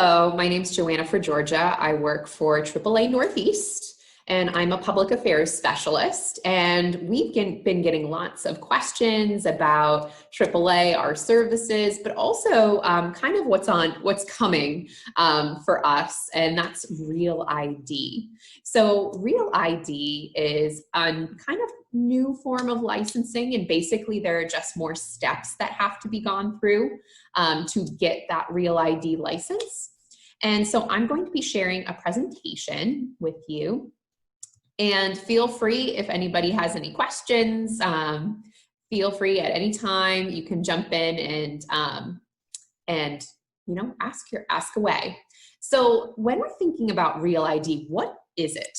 Hello, my name's Joanna for Georgia. I work for AAA Northeast, and I'm a public affairs specialist. And we've been getting lots of questions about AAA, our services, but also kind of what's coming for us, and that's Real ID. So Real ID is a kind of new form of licensing, and basically there are just more steps that have to be gone through to get that Real ID license. And so I'm going to be sharing a presentation with you, and feel free if anybody has any questions, feel free at any time. You can jump in and ask away. So when we're thinking about Real ID, what is it?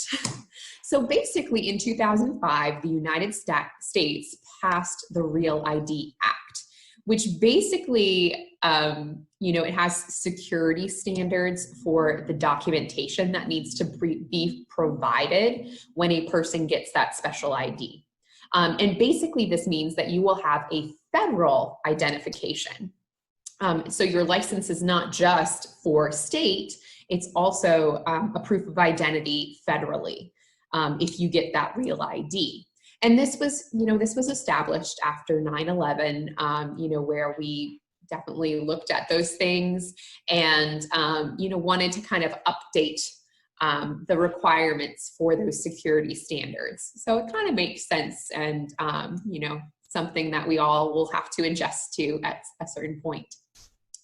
So basically in 2005, the United States passed the Real ID Act, which basically, it has security standards for the documentation that needs to be provided when a person gets that special ID. And basically this means that you will have a federal identification. So your license is not just for state, it's also a proof of identity federally if you get that Real ID. And this was established after 9/11, where we definitely looked at those things and, wanted to kind of update the requirements for those security standards. So it kind of makes sense and, something that we all will have to adjust to at a certain point.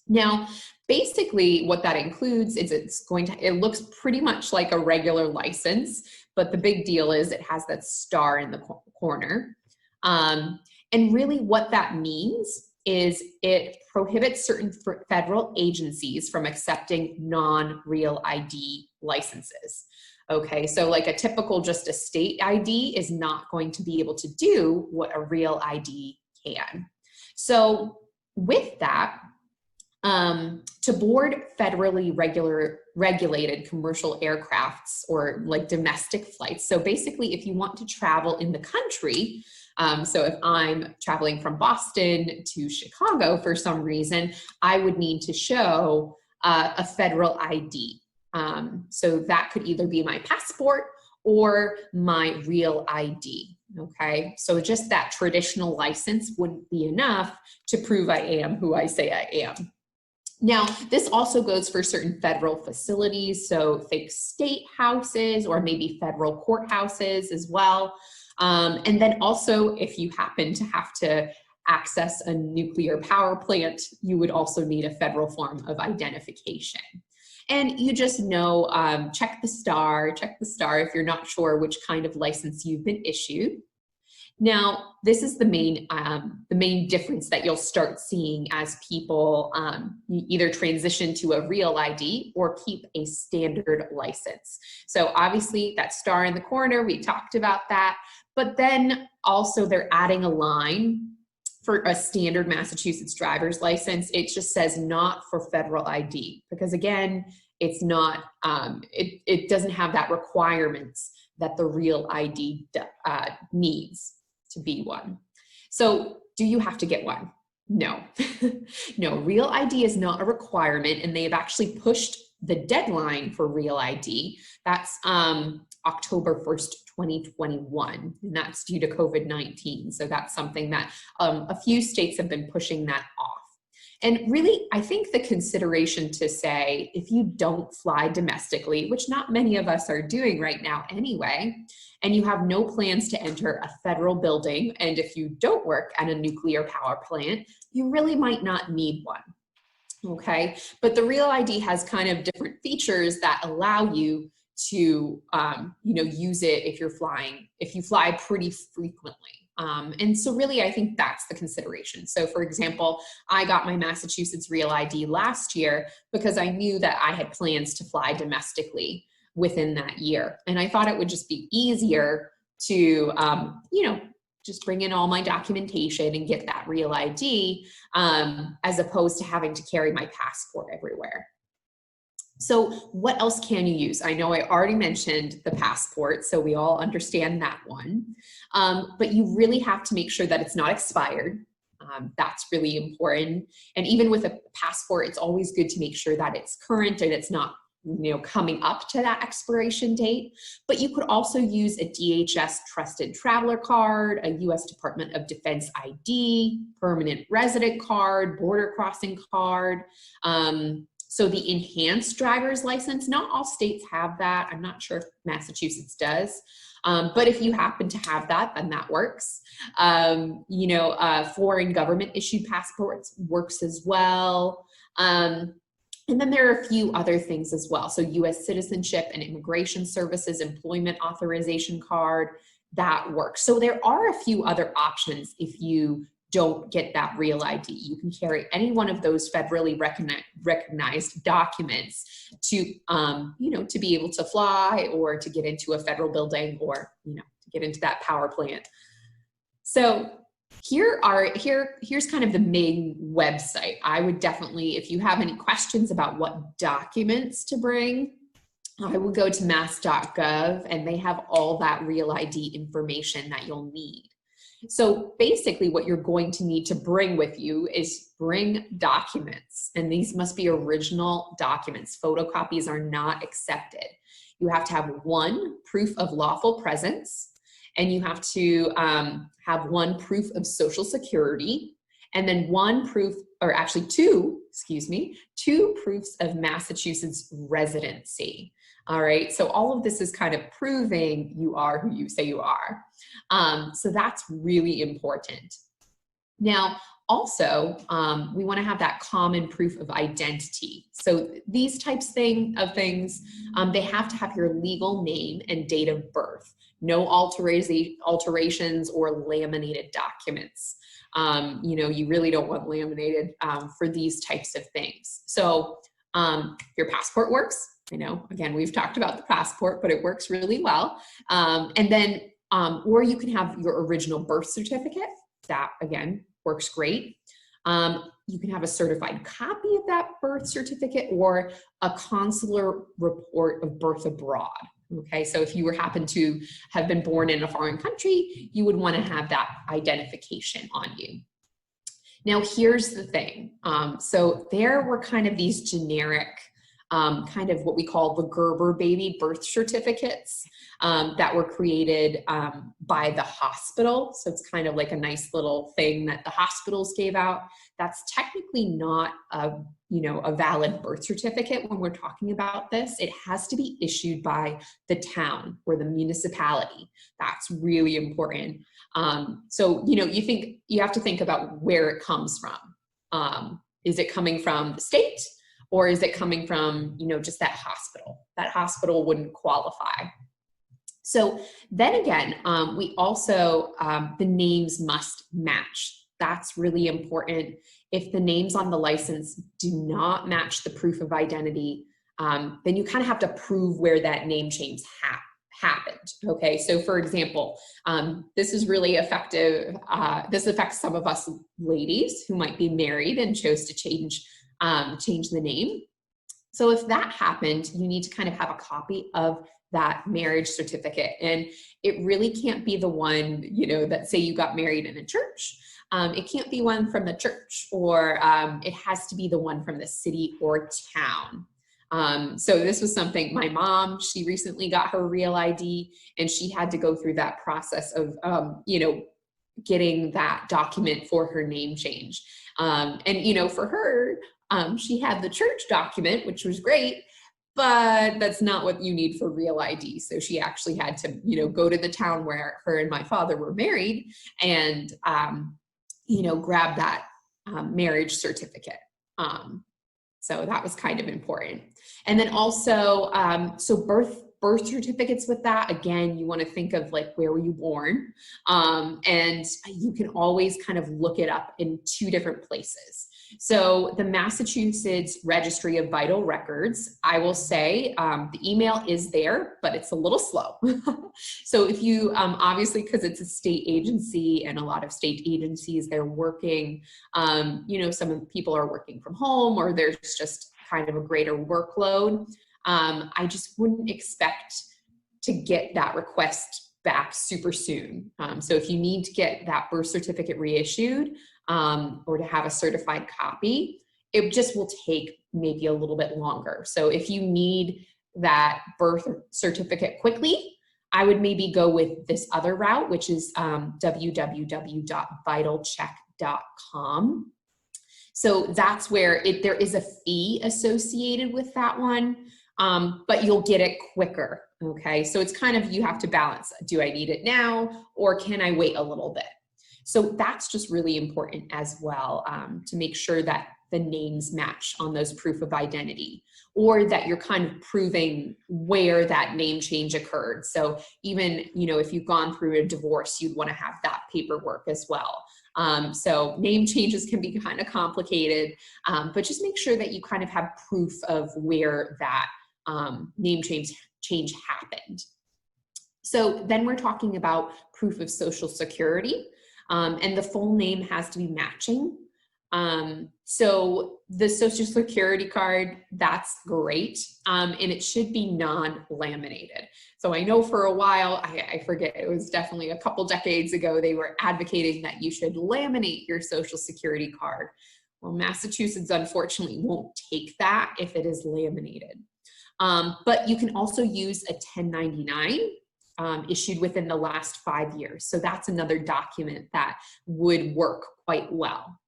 Now, basically what that includes is it looks pretty much like a regular license, but the big deal is it has that star in the corner. And really what that means is it prohibits certain federal agencies from accepting non-Real ID licenses. Okay, so like a typical just a state ID is not going to be able to do what a Real ID can. So with that, to board federally regulated commercial aircrafts or like domestic flights. So basically if you want to travel in the country, so if I'm traveling from Boston to Chicago for some reason, I would need to show a federal ID. So that could either be my passport or my Real ID. Okay, so just that traditional license wouldn't be enough to prove I am who I say I am. Now, this also goes for certain federal facilities, so think state houses or maybe federal courthouses as well. And then also if you happen to have to access a nuclear power plant, you would also need a federal form of identification. And you just know, check the star if you're not sure which kind of license you've been issued. Now, this is the main difference that you'll start seeing as people either transition to a Real ID or keep a standard license. So obviously that star in the corner, we talked about that, but then also they're adding a line for a standard Massachusetts driver's license. It just says not for federal ID, because again, it's not, it doesn't have that requirements that the Real ID needs to be one. So do you have to get one? No. No, Real ID is not a requirement, and they have actually pushed the deadline for Real ID. That's October 1st, 2021, and that's due to COVID-19. So that's something that a few states have been pushing that off. And really, I think the consideration to say, if you don't fly domestically, which not many of us are doing right now anyway, and you have no plans to enter a federal building, and if you don't work at a nuclear power plant, you really might not need one. Okay, but the Real ID has kind of different features that allow you to, use it if you fly pretty frequently. And so really, I think that's the consideration. So for example, I got my Massachusetts Real ID last year because I knew that I had plans to fly domestically within that year. And I thought it would just be easier to, just bring in all my documentation and get that Real ID as opposed to having to carry my passport everywhere. So what else can you use? I know I already mentioned the passport, so we all understand that one. But you really have to make sure that it's not expired. That's really important. And even with a passport, it's always good to make sure that it's current and it's not, you know, coming up to that expiration date. But you could also use a DHS trusted traveler card, a US Department of Defense ID, permanent resident card, border crossing card. So the enhanced driver's license, not all states have that. I'm not sure if Massachusetts does. But if you happen to have that, then that works. You know, foreign government issued passports works as well. And then there are a few other things as well. So US Citizenship and Immigration Services Employment Authorization Card, that works. So there are a few other options if you don't get that real ID. You can carry any one of those federally recognized documents to, you know, to be able to fly or to get into a federal building or, you know, to get into that power plant. So here's kind of the main website. I would definitely, if you have any questions about what documents to bring, I would go to mass.gov and they have all that real ID information that you'll need. So basically what you're going to need to bring with you is bring documents, and these must be original documents. Photocopies are not accepted. You have to have one proof of lawful presence, and you have to have one proof of Social Security, and then one proof, or actually two proofs of Massachusetts residency. All right, so all of this is kind of proving you are who you say you are. So that's really important. Now, also, we want to have that common proof of identity. So these types of things, they have to have your legal name and date of birth. No alterations or laminated documents. You know, you really don't want laminated for these types of things. So your passport works. I know, again, we've talked about the passport, but it works really well. And then, or you can have your original birth certificate. That, again, works great. You can have a certified copy of that birth certificate or a consular report of birth abroad. Okay, so if you happen to have been born in a foreign country, you would want to have that identification on you. Now, here's the thing. So there were kind of these generic, kind of what we call the Gerber baby birth certificates that were created by the hospital. So it's kind of like a nice little thing that the hospitals gave out. That's technically not a, you know, a valid birth certificate when we're talking about this. It has to be issued by the town or the municipality. That's really important. So, you know, you have to think about where it comes from. Is it coming from the state? Or is it coming from, you know, just that hospital? That hospital wouldn't qualify. So then again, we also, the names must match. That's really important. If the names on the license do not match the proof of identity, then you kind of have to prove where that name change happened. Okay, so for example, this is really effective. This affects some of us ladies who might be married and chose to change the name. So if that happened, you need to kind of have a copy of that marriage certificate. And it really can't be the one, you know, that say you got married in a church. It can't be one from the church, or it has to be the one from the city or town. So this was something, my mom, she recently got her real ID, and she had to go through that process of, you know, getting that document for her name change. And, you know, for her, she had the church document, which was great, but that's not what you need for real ID. So she actually had to, you know, go to the town where her and my father were married and, you know, grab that marriage certificate. So that was kind of important. And then also, so birth certificates with that, again, you want to think of like, where were you born? And you can always kind of look it up in two different places. So the Massachusetts Registry of Vital Records, I will say the email is there, but it's a little slow. So if you, obviously, because it's a state agency and a lot of state agencies, they're working, you know, some people are working from home, or there's just kind of a greater workload. I just wouldn't expect to get that request back super soon. So if you need to get that birth certificate reissued, or to have a certified copy, it just will take maybe a little bit longer. So if you need that birth certificate quickly, I would maybe go with this other route, which is www.vitalcheck.com. So that's where there is a fee associated with that one, but you'll get it quicker, okay? So it's kind of, you have to balance, do I need it now or can I wait a little bit? So that's just really important as well, to make sure that the names match on those proof of identity, or that you're kind of proving where that name change occurred. So even, if you've gone through a divorce, you'd want to have that paperwork as well. So name changes can be kind of complicated, but just make sure that you kind of have proof of where that name change happened. So then we're talking about proof of Social Security, and the full name has to be matching. So the Social Security card, that's great. And it should be non-laminated. So I know for a while, I forget, it was definitely a couple decades ago, they were advocating that you should laminate your Social Security card. Well, Massachusetts unfortunately won't take that if it is laminated. But you can also use a 1099 issued within the last 5 years. So that's another document that would work quite well.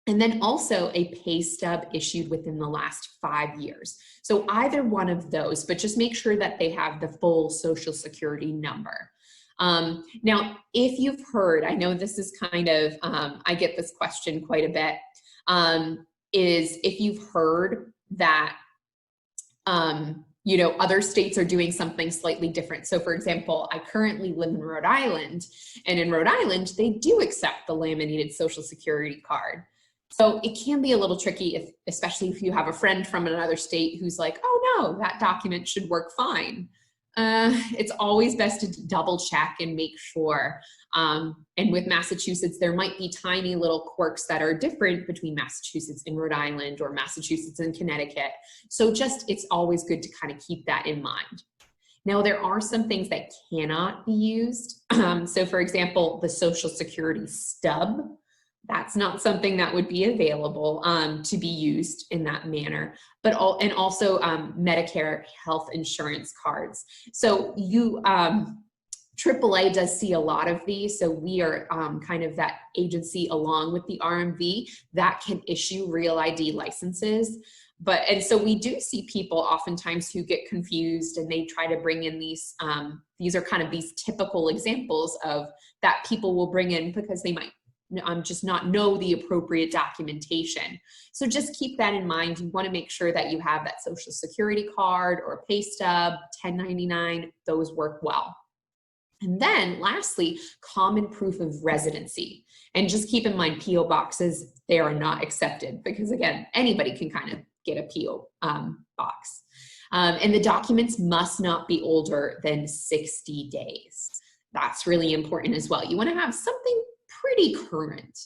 And then also a pay stub issued within the last 5 years. So either one of those, but just make sure that they have the full Social Security number. Now, if you've heard, I know this is kind of, I get this question quite a bit, is if you've heard that, other states are doing something slightly different. So for example, I currently live in Rhode Island, and in Rhode Island, they do accept the laminated Social Security card. So it can be a little tricky, especially if you have a friend from another state who's like, oh no, that document should work fine. It's always best to double check and make sure. And with Massachusetts, there might be tiny little quirks that are different between Massachusetts and Rhode Island, or Massachusetts and Connecticut. So it's always good to kind of keep that in mind. Now, there are some things that cannot be used. So for example, the Social Security stub, that's not something that would be available to be used in that manner, and also Medicare health insurance cards. So AAA does see a lot of these. So we are kind of that agency along with the RMV that can issue Real ID licenses. And so we do see people oftentimes who get confused, and they try to bring in these are kind of these typical examples of that people will bring in because they might just not know the appropriate documentation. So just keep that in mind. You want to make sure that you have that Social Security card or a pay stub, 1099, those work well. And then lastly, common proof of residency. And just keep in mind, PO boxes, they are not accepted because again, anybody can kind of get a PO box. And the documents must not be older than 60 days. That's really important as well. You want to have something pretty current.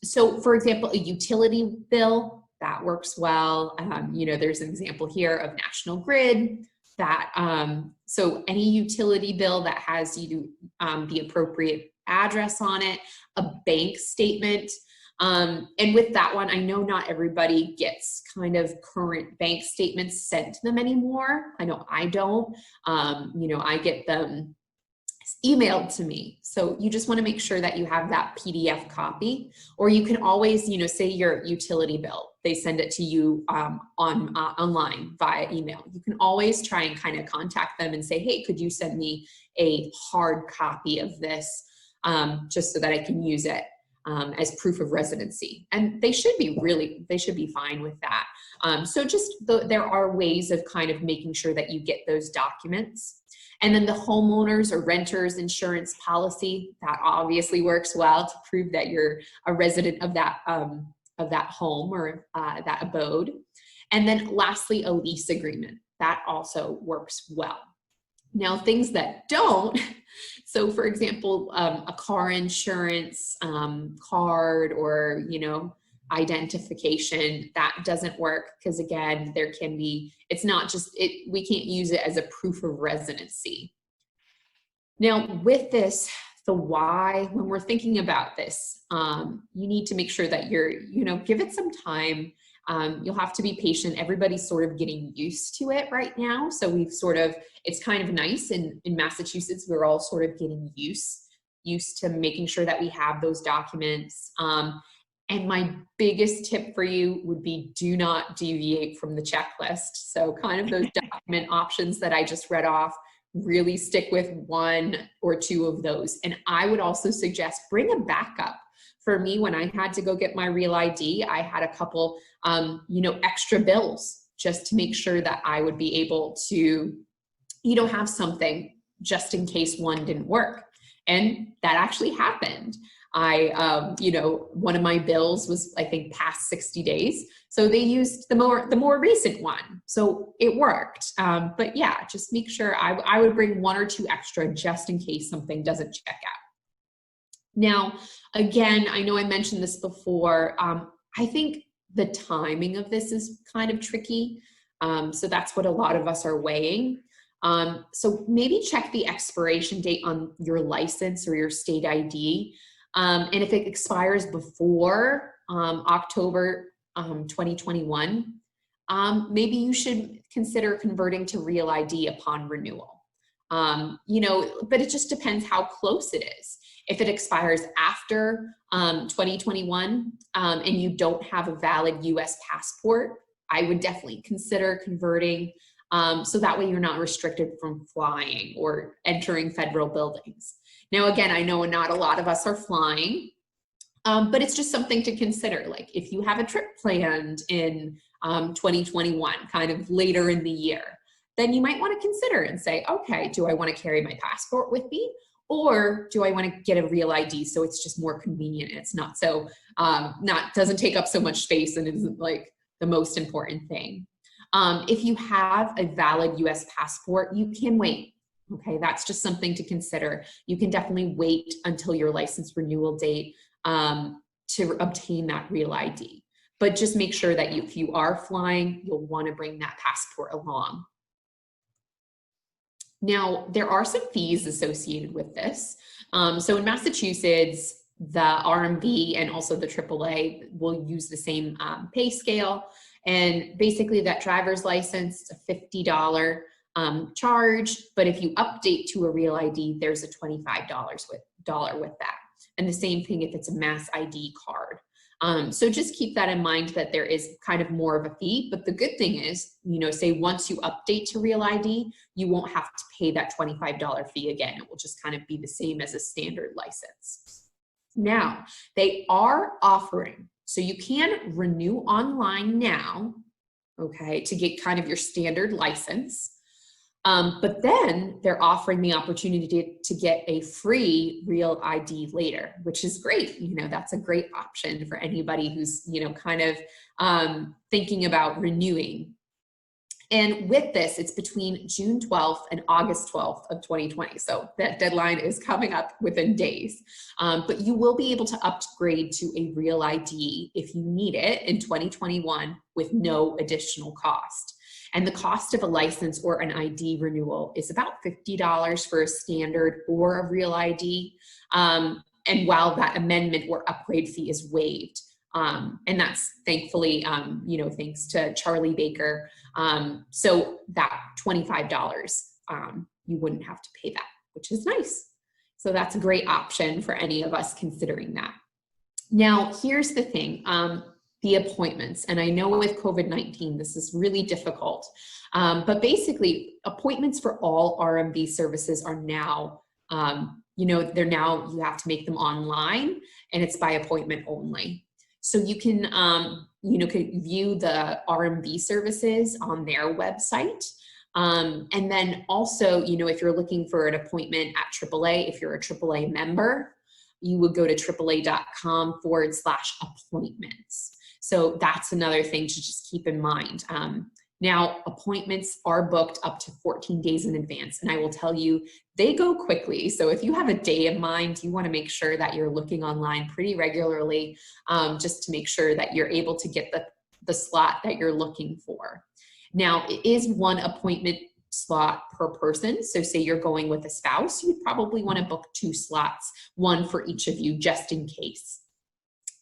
So for example, a utility bill, that works well. There's an example here of National Grid that, so any utility bill that has the appropriate address on it, a bank statement. And with that one, I know not everybody gets kind of current bank statements sent to them anymore. I know I don't, I get them emailed to me. So you just want to make sure that you have that PDF copy, or you can always, say your utility bill, they send it to you online via email. You can always try and kind of contact them and say, hey, could you send me a hard copy of this just so that I can use it as proof of residency? And they should be fine with that. So there are ways of kind of making sure that you get those documents. And then the homeowners or renters insurance policy, that obviously works well to prove that you're a resident of that home or that abode. And then lastly, a lease agreement. That also works well. Now, things that don't, so for example, a car insurance card or, identification, that doesn't work because again, there can be, we can't use it as a proof of residency. Now with this, the why, when we're thinking about this, you need to make sure that you're, give it some time. You'll have to be patient. Everybody's sort of getting used to it right now. So it's kind of nice in Massachusetts, we're all sort of getting used to making sure that we have those documents. And my biggest tip for you would be do not deviate from the checklist. So kind of those document options that I just read off, really stick with one or two of those. And I would also suggest bring a backup. For me, when I had to go get my real ID, I had a couple, extra bills just to make sure that I would be able to, have something just in case one didn't work. And that actually happened. One of my bills was, I think, past 60 days. So they used the more recent one. So it worked. But yeah, just make sure I would bring one or two extra just in case something doesn't check out. Now, again, I know I mentioned this before. I think the timing of this is kind of tricky. So that's what a lot of us are weighing. So maybe check the expiration date on your license or your state ID. And if it expires before October 2021, maybe you should consider converting to Real ID upon renewal. But it just depends how close it is. If it expires after 2021 and you don't have a valid US passport, I would definitely consider converting. So that way you're not restricted from flying or entering federal buildings. Now, again, I know not a lot of us are flying, but it's just something to consider. Like if you have a trip planned in 2021, kind of later in the year, then you might want to consider and say, okay, do I want to carry my passport with me? Or do I want to get a Real ID so it's just more convenient? It's not so, doesn't take up so much space and isn't like the most important thing. If you have a valid US passport, you can wait. Okay, that's just something to consider. You can definitely wait until your license renewal date to obtain that Real ID. But just make sure that if you are flying, you'll want to bring that passport along. Now, there are some fees associated with this. So in Massachusetts, the RMV and also the AAA will use the same pay scale. And basically that driver's license, it's a $50 charge, but if you update to a Real ID, there's a $25 with that. And the same thing if it's a Mass ID card. So just keep that in mind that there is kind of more of a fee, but the good thing is, say once you update to Real ID, you won't have to pay that $25 fee again. It will just kind of be the same as a standard license. Now, they are offering, so you can renew online now, okay, to get kind of your standard license. But then they're offering the opportunity to get a free Real ID later, which is great. That's a great option for anybody who's, kind of thinking about renewing. And with this, it's between June 12th and August 12th of 2020. So that deadline is coming up within days. But you will be able to upgrade to a Real ID if you need it in 2021 with no additional cost. And the cost of a license or an ID renewal is about $50 for a standard or a Real ID. And while that amendment or upgrade fee is waived. And that's thankfully, thanks to Charlie Baker. So that $25, you wouldn't have to pay that, which is nice. So that's a great option for any of us considering that. Now, here's the thing. The appointments. And I know with COVID-19, this is really difficult. But basically, appointments for all RMV services are now, you have to make them online and it's by appointment only. So you can, could view the RMV services on their website. And then also, if you're looking for an appointment at AAA, if you're a AAA member, you would go to AAA.com/appointments. So that's another thing to just keep in mind. Now, appointments are booked up to 14 days in advance, and I will tell you, they go quickly. So if you have a day in mind, you want to make sure that you're looking online pretty regularly, just to make sure that you're able to get the slot that you're looking for. Now, it is one appointment slot per person. So say you're going with a spouse, you'd probably want to book 2 slots, 1 for each of you, just in case.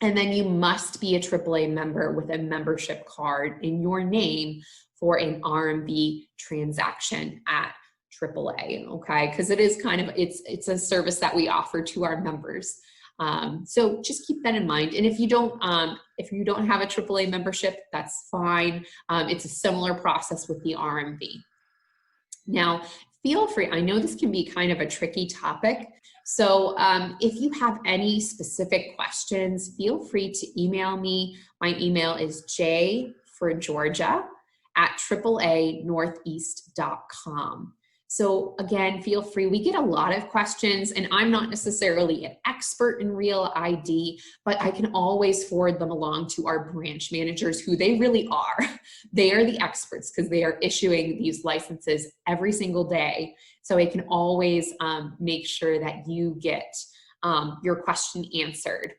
And then you must be a AAA member with a membership card in your name for an RMV transaction at AAA, okay? Because it is kind of, it's a service that we offer to our members. So just keep that in mind. And if you don't have a AAA membership, that's fine. It's a similar process with the RMV. Now, feel free, I know this can be kind of a tricky topic. So if you have any specific questions, feel free to email me. My email is j4georgia@AAAnortheast.com. So again, feel free. We get a lot of questions, and I'm not necessarily an expert in Real ID, but I can always forward them along to our branch managers, who they really are. They are the experts because they are issuing these licenses every single day. So I can always make sure that you get your question answered.